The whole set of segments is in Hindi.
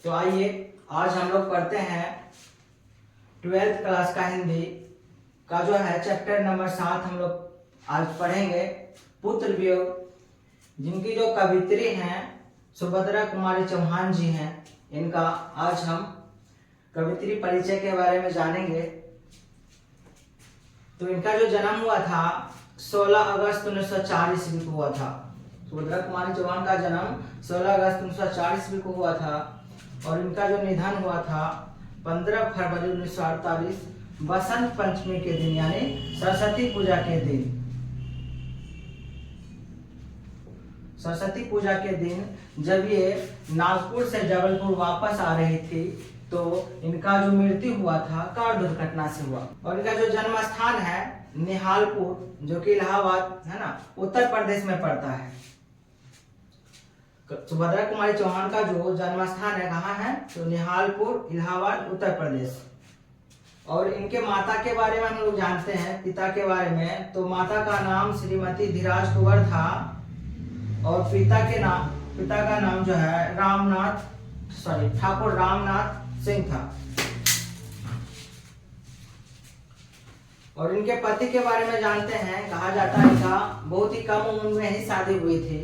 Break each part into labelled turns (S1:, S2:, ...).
S1: तो आइए आज हम लोग पढ़ते हैं 12th क्लास का हिंदी का जो है चैप्टर नंबर 7 हम लोग आज पढ़ेंगे पुत्र वियोग, जिनकी जो कवित्री हैं सुभद्रा कुमारी चौहान जी हैं। इनका आज हम कवित्री परिचय के बारे में जानेंगे। तो इनका जो जन्म हुआ था 16 अगस्त 1904 ईस्वी को हुआ था। सुभद्रा कुमारी चौहान का जन्म 16 अगस्त 1904 ईस्वी को हुआ था और इनका जो निधन हुआ था 15 फरवरी 1948 बसंत पंचमी के दिन, यानी सरस्वती पूजा के दिन। सरस्वती पूजा के दिन जब ये नागपुर से जबलपुर वापस आ रही थी तो इनका जो मृत्यु हुआ था कार दुर्घटना से हुआ। और इनका जो जन्म स्थान है निहालपुर, जो कि इलाहाबाद है ना, उत्तर प्रदेश में पड़ता है। सुभद्रा कुमारी चौहान का जो जन्म स्थान है कहाँ है, तो निहालपुर, इलाहाबाद, उत्तर प्रदेश। और इनके माता के बारे में हम लोग जानते हैं, पिता के बारे में। तो माता का नाम श्रीमती धीराज कुंवर था और पिता का नाम जो है ठाकुर रामनाथ सिंह था। और इनके पति के बारे में जानते हैं, कहा जाता है इनका बहुत ही कम उम्र में ही शादी हुई थी।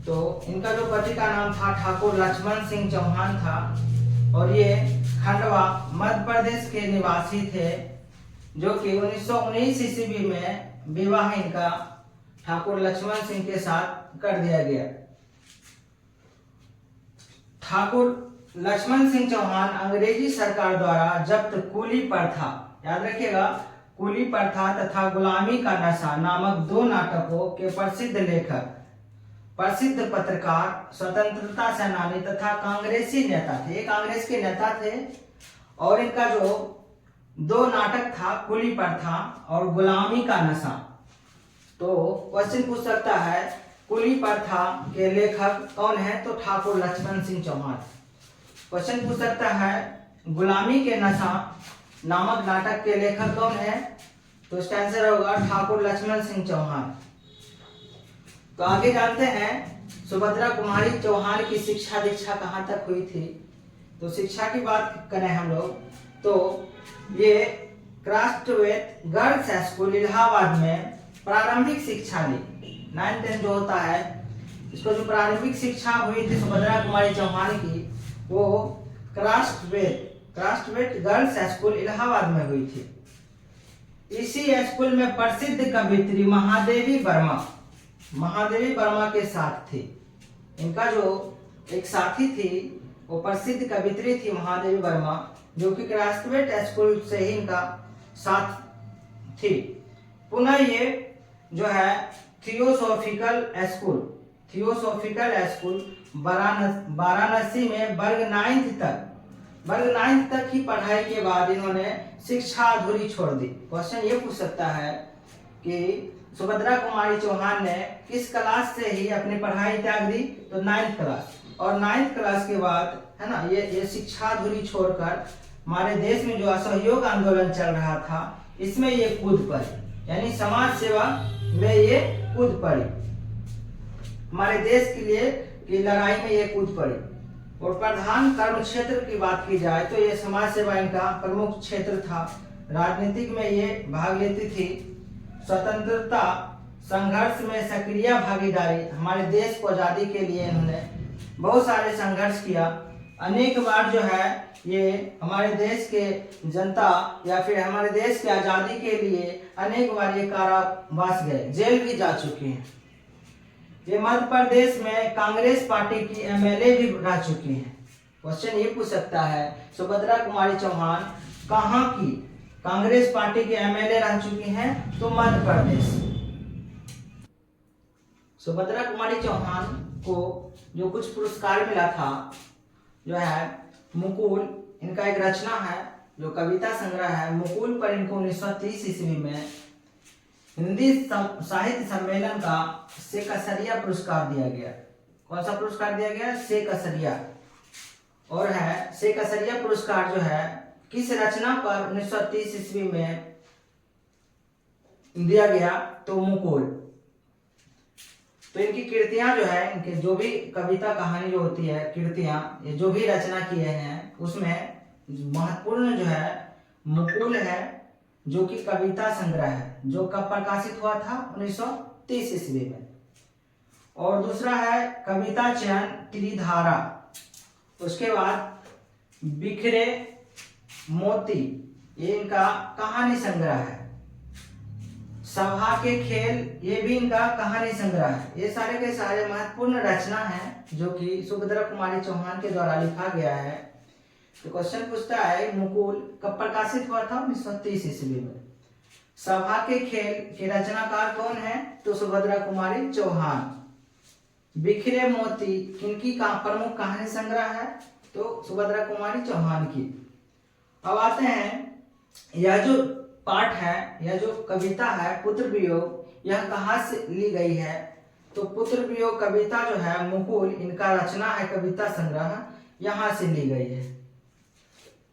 S1: तो इनका जो पति का नाम था ठाकुर लक्ष्मण सिंह चौहान था और ये खंडवा मध्य प्रदेश के निवासी थे, जो कि 1919 ईस्वी में विवाह इनका ठाकुर लक्ष्मण सिंह के साथ कर दिया गया। ठाकुर लक्ष्मण सिंह चौहान अंग्रेजी सरकार द्वारा जब्त कूली प्रथा, याद रखिएगा, कूली प्रथा तथा गुलामी का नशा नामक 2 नाटकों के प्रसिद्ध लेखक, प्रसिद्ध पत्रकार, स्वतंत्रता सेनानी तथा कांग्रेसी नेता थे। ये कांग्रेस के नेता थे और इनका जो 2 नाटक था कूली प्रथा और गुलामी का नशा। तो क्वेश्चन पूछ सकता है कूली प्रथा के लेखक कौन है, तो ठाकुर लक्ष्मण सिंह चौहान। क्वेश्चन पूछ सकता है गुलामी के नशा नामक नाटक के लेखक कौन है, तो इसका आंसर होगा ठाकुर लक्ष्मण सिंह चौहान। तो आगे जानते हैं सुभद्रा कुमारी चौहान की शिक्षा दीक्षा कहाँ तक हुई थी। तो शिक्षा की बात करें हम लोग तो ये क्रास्टवेट गर्ल्स स्कूल इलाहाबाद में प्रारंभिक शिक्षा ली। 9-10 जो होता है, इसको जो प्रारंभिक शिक्षा हुई थी सुभद्रा कुमारी चौहान की, वो क्रास्टवेट गर्ल्स स्कूल इलाहाबाद में हुई थी। इसी स्कूल में प्रसिद्ध कवित्री महादेवी वर्मा के साथ थी। इनका जो एक साथी थी वो प्रसिद्ध कवित्री थी महादेवी वर्मा, जो कि क्रास्टवेट स्कूल से ही इनका साथ थी। पुनः ये जो है थियोसॉफिकल स्कूल वाराणसी में वर्ग 9th तक की पढ़ाई के बाद इन्होंने शिक्षा अधूरी छोड़ दी। क्वेश्चन ये पूछ सकता है कि सुभद्रा कुमारी चौहान ने किस क्लास से ही अपनी पढ़ाई त्याग दी, तो 9th क्लास। और 9th क्लास के बाद है ना ये शिक्षा अधूरी छोड़कर हमारे देश में जो असहयोग आंदोलन चल रहा था इसमें ये कूद पड़ी, यानी समाज सेवा में ये कूद पड़ी। हमारे देश के लिए की लड़ाई में ये कूद पड़ी। और प्रधान कर्म क्षेत्र की बात की जाए तो ये समाज सेवा इनका प्रमुख क्षेत्र था। राजनीतिक में ये भाग लेती थी। स्वतंत्रता संघर्ष में सक्रिय भागीदारी, हमारे देश को आजादी के लिए इन्होंने बहुत सारे संघर्ष किया। अनेक बार जो है ये हमारे देश के जनता या फिर हमारे देश की आजादी के लिए अनेक बार ये कारावास गए, जेल भी जा चुके हैं। ये मध्य प्रदेश में कांग्रेस पार्टी की MLA भी रह चुकी हैं। क्वेश्चन ये पूछ सकता है सुभद्रा कुमारी चौहान कहाँ की कांग्रेस पार्टी के MLA रह चुकी हैं, तो मध्य प्रदेश। सुभद्रा कुमारी चौहान को जो कुछ पुरस्कार मिला था, जो है मुकुल, इनका एक रचना है जो कविता संग्रह है मुकुल पर इनको 1930 ईस्वी में हिंदी साहित्य सम्मेलन का सेकसरिया पुरस्कार दिया गया। कौन सा पुरस्कार दिया गया, सेकसरिया। और है सेकसरिया पुरस्कार जो है किस रचना पर 1930 ईस्वी में दिया गया, तो मुकुल। तो इनकी कृतियां जो है, इनके जो भी कविता कहानी जो होती है, कृतियां, ये जो भी रचना किए हैं उसमें महत्वपूर्ण जो है मुकुल है, जो कि कविता संग्रह है, जो कब प्रकाशित हुआ था 1930 ईस्वी में। और दूसरा है कविता चयन त्रिधारा। उसके बाद बिखरे मोती, ये इनका कहानी संग्रह है। सभा के खेल, ये भी इनका कहानी संग्रह है। ये सारे के सारे महत्वपूर्ण रचना है जो कि सुभद्रा कुमारी चौहान के द्वारा लिखा गया है। तो क्वेश्चन पूछता है मुकुल कब प्रकाशित हुआ था 1930 ईस्वी में। सभा के खेल के रचनाकार कौन है, तो सुभद्रा कुमारी चौहान। बिखरे मोती किनकी का प्रमुख कहानी संग्रह है, तो सुभद्रा कुमारी चौहान की। अब आते हैं, यह जो पाठ है, यह जो कविता है पुत्र वियोग, यह कहाँ से ली गई है, तो पुत्र वियोग कविता जो है मुकुल, इनका रचना है कविता संग्रह, यहाँ से ली गई है।